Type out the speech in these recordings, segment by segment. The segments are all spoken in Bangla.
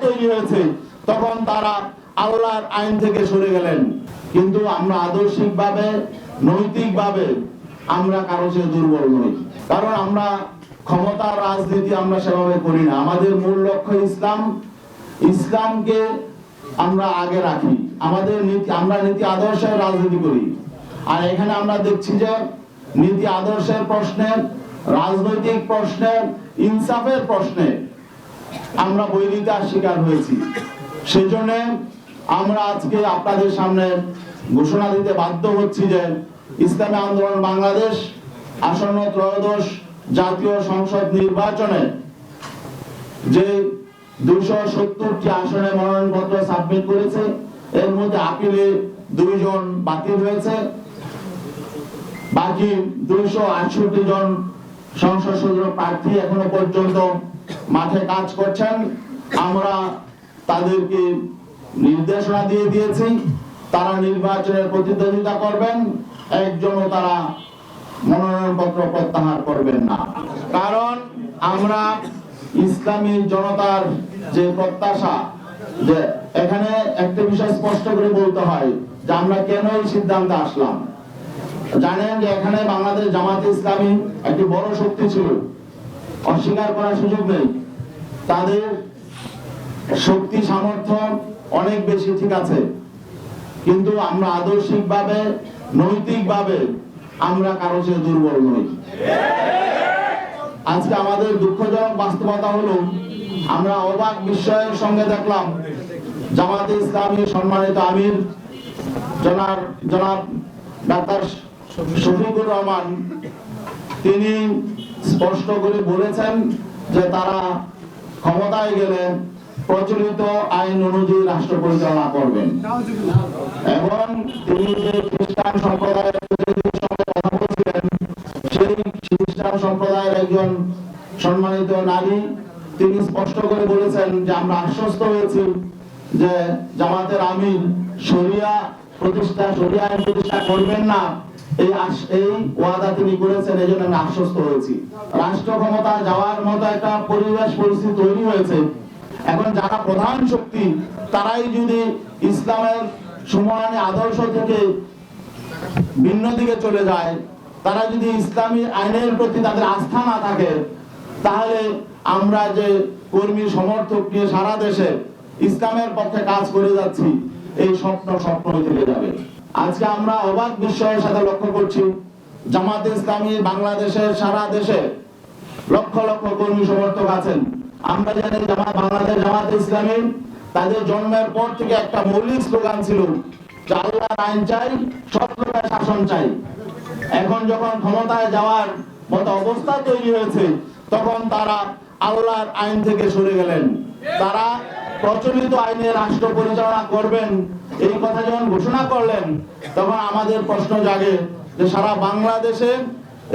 তৈরি হয়েছে তখন তারা আল্লাহর আইন থেকে সরে গেলেন। কিন্তু আমরা আদর্শিকভাবে, নৈতিকভাবে আমরা কারো চেয়ে দুর্বল নই, কারণ আমরা ক্ষমতার রাজনীতি আমরা সেভাবে করি না। আমাদের মূল লক্ষ্য ইসলাম। ইসলামকে আমরা আগে রাখি, আমাদের নীতি, আমরা নীতি আদর্শের রাজনীতি করি। আর এখানে আমরা দেখছি যে নীতি আদর্শের প্রশ্নে, রাজনৈতিক প্রশ্নে, ইনসাফের প্রশ্নে আমরা বৈরিতার শিকার হয়েছি। সেজন্য আমরা আজকে আপনাদের সামনে ঘোষণা দিতে বাধ্য হচ্ছি যে ইসলামী আন্দোলন বাংলাদেশ আসন্ন ত্রয়োদশ জাতীয় সংসদ নির্বাচনে যে 270টি আসনে মনোনয়নপত্র সাবমিট করেছে, এর মধ্যে আপিলে 2 জন বাতিল হয়েছে, বাকি 268 জন সংসদ সদস্য প্রার্থী এখনো পর্যন্ত মাঠে কাজ করছেন। আমরা তাদেরকে নির্দেশনা দিয়ে দিয়েছি, তারা নির্বাচনের প্রতিদ্বন্দ্বিতা করবেন, একজনও তারা মনোনয়নপত্র প্রত্যাহার করবেন না। কারণ আমরা ইসলামী জনতার যে প্রত্যাশা, যে এখানে একটা বিষয় স্পষ্ট করে বলতে হয় যে আমরা কেন এই সিদ্ধান্তে আসলাম। জানেন যে এখানে বাংলাদেশ জামাতে ইসলামী একটি বড় শক্তি ছিল, অস্বীকার করার সুযোগ নেই। তাদের শক্তি সামর্থ্য অনেক বেশি, ঠিক আছে, কিন্তু আমরা আদর্শিকভাবে, নৈতিকভাবে আমরা কারো চেয়ে দুর্বল নই। আজকে আমাদের দুঃখজনক বাস্তবতা হলো আমরা অবাক বিস্ময়ের সঙ্গে দেখলাম জামাতে ইসলামী সম্মানিত আমির জনাব ডাক্তার শফিকুর রহমান, তিনি স্পষ্ট করে বলেছেন যে তারা ক্ষমতায় গেলে প্রচলিত আইন অনুযায়ী রাষ্ট্র পরিচালনা করবেন। এবং তিনি যে খ্রিস্টান সম্প্রদায়ের সঙ্গে কথা বলছিলেন, সেই খ্রিস্টান সম্প্রদায়ের একজন সম্মানিত নারী, তিনি স্পষ্ট করে বলেছেন যে আমরা আশ্বস্ত হয়েছি যে জামাতের আমির শরিয়া আইন প্রতিষ্ঠা করবেন না, এই ওয়াদা তিনি করেছেন। এই জন্য আমি আশ্বস্ত হয়েছি। রাষ্ট্র ক্ষমতা যাওয়ার মতো একটা পরিবেশ পরিস্থিতি তৈরি হয়েছে। এখন যারা প্রধান শক্তি, তারাই যদি ইসলামের সমমানী আদর্শ থেকে ভিন্ন দিকে চলে যায়, তারা যদি ইসলামী আইনের প্রতি তাদের আস্থা না থাকে, তাহলে আমরা যে কর্মী সমর্থক নিয়ে সারা দেশে ইসলামের পক্ষে কাজ করে যাচ্ছি, এই স্বপ্ন থেকে যাবে। আজকে আমরা অবাক বিস্ময়ের সাথে লক্ষ্য করছি, জামাতে ইসলামী বাংলাদেশের সারা দেশে লক্ষ লক্ষ কর্মী সমর্থক আছেন। আমরা জানি বাংলাদেশ জামাতে ইসলামী তাদের জন্মের পর থেকে একটা মৌলিক স্লোগান ছিল যে আল্লাহর আইন চাই, সৎ লোকের শাসন চাই। এখন যখন ক্ষমতায় যাওয়ার মতো অবস্থা তৈরি হয়েছে, তখন তারা আল্লাহর আইন থেকে সরে গেলেন। তারা প্রচলিত আইনে রাষ্ট্র পরিচালনা করবেন, এই কথা যখন ঘোষণা করলেন, তখন আমাদের প্রশ্ন জাগে যে সারা বাংলাদেশে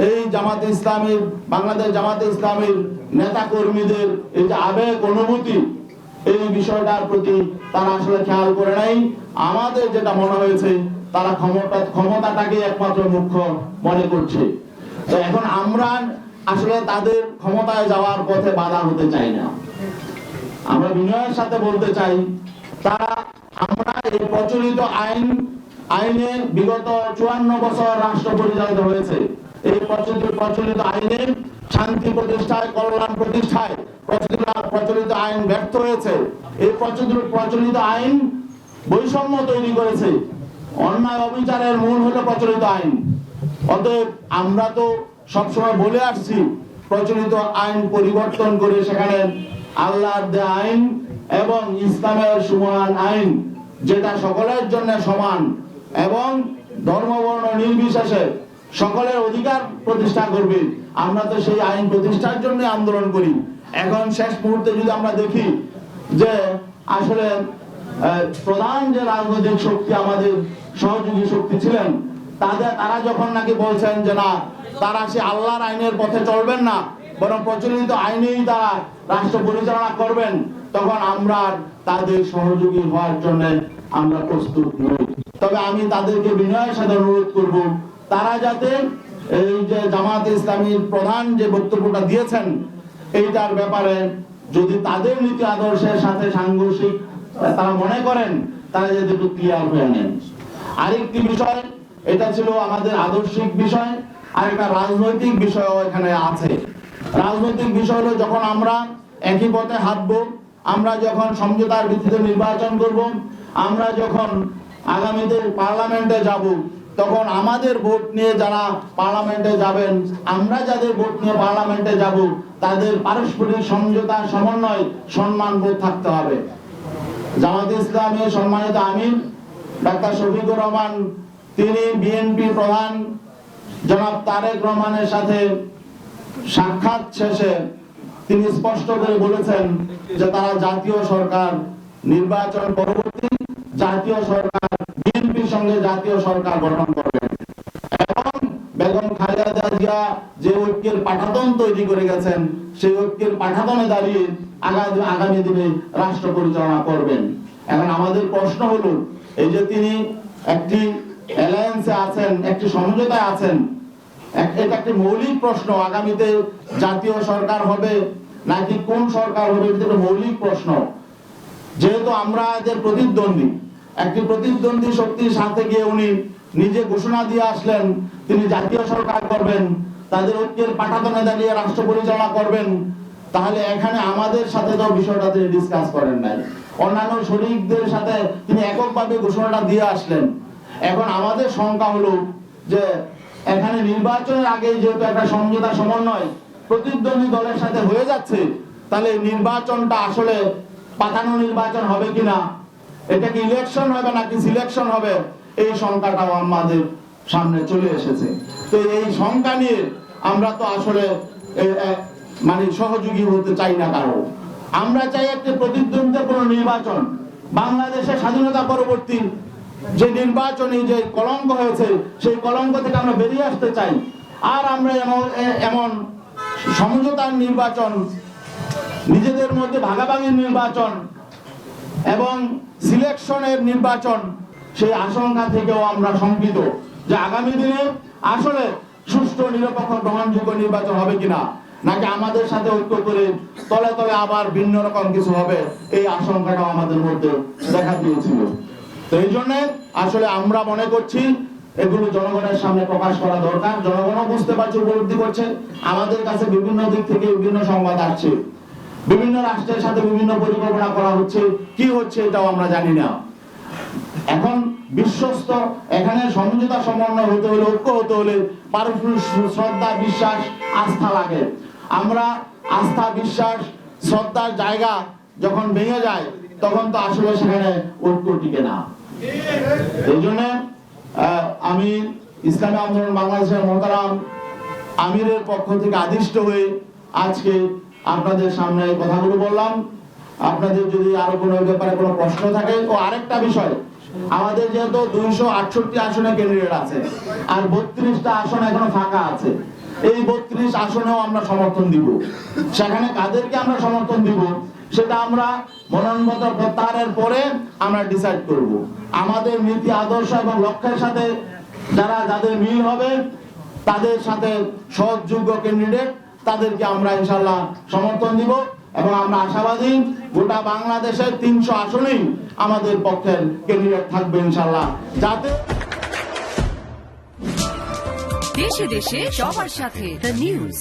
এই জামাতে ইসলামীর, বাংলাদেশ জামাতে ইসলামীর নেতা কর্মীদের এই যে আবেগ অনুভূতি, এই বিষয়টার প্রতি তারা আসলে খেয়াল করে নাই। আমাদের যেটা মনে হয়েছে, তারা ক্ষমতাটাকে একমাত্র মুখ্য মনে করছে। তো এখন আমরা আসলে তাদের ক্ষমতায় যাওয়ার পথে বাধা হতে চাই না। আমরা বিনয়ের সাথে বলতে চাই, আমরা এই প্রচলিত আইনে বিগত 54 বছর রাষ্ট্র পরিচালিত হয়েছে। এই প্রচলিত আইনে শান্তি প্রতিষ্ঠায়, কল্যাণ প্রতিষ্ঠায় প্রচলিত আইন ব্যর্থ হয়েছে। এই প্রচলিত আইন বৈষম্য তৈরি করেছে। অন্যায় অবিচারের মূল হলো প্রচলিত আইন। অতএব আমরা তো সবসময় বলে আসছি, প্রচলিত আইন পরিবর্তন করে সেখানে আল্লাহর দেয়া আইন এবং ইসলামের সমান আইন, যেটা সকলের জন্য সমান এবং ধর্মবর্ণ নির্বিশেষে সকলের অধিকার প্রতিষ্ঠা করবে, আমরা তো সেই আইন প্রতিষ্ঠার জন্য আন্দোলন করি। এখন শেষ মুহূর্তে যদি আমরা দেখি যে আসলে প্রধান যে রাজনৈতিক শক্তি, আমাদের সহযোগী শক্তি ছিলেন, তারা যখন নাকি বলছেন যে না, তারা সে আল্লাহর আইনের পথে চলবেন না, বরং প্রচলিত আইনেই তারা রাষ্ট্র পরিচালনা করবেন, তখন আমরা তাদের সহযোগী হওয়ার জন্য আমরা প্রস্তুত নই। তবে আমি তাদেরকে বিনয়ের সাথে অনুরোধ করব, তারা যাতে এই যে জামাতে ইসলামীর প্রধান যে বক্তব্যটা দিয়েছেন, এইটার ব্যাপারে যদি তাদের নীতি আদর্শের সাথে সাংঘর্ষিক তারা মনে করেন, তারা যদি একটু ক্লিয়ার হয়ে নেন। আরেকটি বিষয়, এটা ছিল আমাদের আদর্শিক বিষয়, আর একটা রাজনৈতিক বিষয় এখানে আছে। রাজনৈতিক বিষয় হলো যখন আমরা একই পথে হাঁটবো, আমরা যখন সমঝোতার ভিত্তিতে নির্বাচন করব, আমরা যখন আগামীতে পার্লামেন্টে যাব, তখন আমাদের ভোট নিয়ে যারা পার্লামেন্টে যাবেন, আমরা যাদের ভোট নিয়ে পার্লামেন্টে যাব, তাদের পারস্পরিক সমঝোতা, সমন্বয়, সম্মানবোধ থাকতে হবে। জামাতে ইসলামী সম্মানিত আমির ডাক্তার শফিকুর রহমান, তিনি বিএনপি প্রধান জনাব তারেক রহমানের সাথে সাক্ষাৎ শেষে তিনি স্পষ্ট করে বলেছেন যে তারা জাতীয় সরকার নির্বাচন পরবর্তী জাতীয় সরকার বিএনপির সঙ্গে জাতীয় সরকার গঠন করবেন এবং বেগম খালেদা জিয়া যে ঐক্যের পাঠাতন তৈরি করে গেছেন, সেই ঐক্যের পাঠাতনে দাঁড়িয়ে আগামী দিনে রাষ্ট্র পরিচালনা করবেন। এখন আমাদের প্রশ্ন হলো, এই যে তিনি একটি অ্যালায়েন্সে আছেন, একটি সমঝোতায় আছেন, এটা একটি মৌলিক প্রশ্ন, আগামীতে জাতীয় সরকার হবে নাকি কোন সরকার হবে, এটা মৌলিক প্রশ্ন। যেহেতু আমরা এদের প্রতিদ্বন্দ্বী, একটি প্রতিদ্বন্দ্বী শক্তির সাথে গিয়ে উনি নিজে ঘোষণা দিয়ে আসলেন তিনি জাতীয় সরকার করবেন, তাদের ঐক্যের পাঠাতনে দাঁড়িয়ে রাষ্ট্র পরিচালনা করবেন, তাহলে এখানে আমাদের সাথে তো বিষয়টা তিনি ডিসকাস করেন নাই, অন্যান্য শরীকদের সাথে তিনি এককভাবে ঘোষণাটা দিয়ে আসলেন। এখন আমাদের শঙ্কা হলো যে এখানে নির্বাচনের আগে যেহেতু একটা সমঝোতা সমন্বয় প্রতিদ্বন্দ্বী দলের সাথে হয়ে যাচ্ছে, তাহলে নির্বাচনটা আসলে পাতানো নির্বাচন হবে কিনা, এটা কি ইলেকশন হবে নাকি সিলেকশন হবে, এই শঙ্কাটাও আমাদের সামনে চলে এসেছে। তো এই শঙ্কা নিয়ে আমরা তো আসলে মানে সহযোগী হতে চাই না কারো, আমরা চাই একটি প্রতিদ্বন্দ্বিতাপূর্ণ নির্বাচন। বাংলাদেশের স্বাধীনতা পরবর্তী যে নির্বাচনে যে কলঙ্ক হয়েছে, সেই কলঙ্ক থেকে আমরা বেরিয়ে আসতে চাই। আর আমরা এমন সমঝোতার নির্বাচন, নিজেদের মধ্যে ভাগাভাগির নির্বাচন এবং সিলেকশনের নির্বাচন, সেই আশঙ্কা থেকেও আমরা শঙ্কিত যে আগামী দিনে আসলে সুষ্ঠু, নিরপেক্ষ, গ্রহণযোগ্য নির্বাচন হবে কিনা, নাকি আমাদের সাথে ঐক্য করে তলে তলে আবার ভিন্ন রকম কিছু হবে, এই আশঙ্কাটাও আমাদের মধ্যে দেখা দিয়েছিল। তো এই জন্য আসলে আমরা মনে করছি এগুলো জনগণের সামনে প্রকাশ করা দরকার। জনগণও বুঝতে পারছে, উপলব্ধি করছে, আমাদের কাছে বিভিন্ন দিক থেকে বিভিন্ন সংবাদ আসছে, বিভিন্ন রাষ্ট্রের সাথে বিভিন্ন পরিকল্পনা করা হচ্ছে, কি হচ্ছে এটাও আমরা জানি না। এখন বিশ্বস্ত এখানে সমঝোতা সমন্বয় হতে হলে, ঐক্য হতে হলে পারস্পরিক শ্রদ্ধা, বিশ্বাস, আস্থা লাগে। আমরা আস্থা, বিশ্বাস, শ্রদ্ধার জায়গা যখন ভেঙে যায়, তখন তো আসলে সেখানে ঐক্য টিকে না। এই জন্য আমি ইসলামী আন্দোলন বাংলাদেশের মোহতারাম আমিরের পক্ষ থেকে আদিষ্ট হয়ে আজকে আপনাদের সামনে কথাগুলো বললাম। আপনাদের যদি আরো কোনো ব্যাপারে কোনো প্রশ্ন থাকে। ও আরেকটা বিষয়, আমাদের যেহেতু 268 আসনে ক্যান্ডিডেট আছে আর 32টা আসন এখনো ফাঁকা আছে, এই 32 আসনেও আমরা সমর্থন দিব। সেখানে কাদেরকে আমরা সমর্থন দিব সেটা আমরা মনোনয়নপত্র প্রত্যাহারের পরে আমরা ডিসাইড করব। আমাদের নীতি আদর্শ এবং লক্ষ্যের সাথে যাদের মিল হবে, তাদের সাথে সহযোগ্য ক্যান্ডিডেট, তাদেরকে আমরা ইনশাআল্লাহ সমর্থন দিব এবং আমরা আশাবাদী গোটা বাংলাদেশের 300 আসনেই আমাদের পক্ষের ক্যান্ডিডেট থাকবে ইনশাআল্লাহ। যাতে দেশে দেশে সবার সাথে দ্য নিউজ।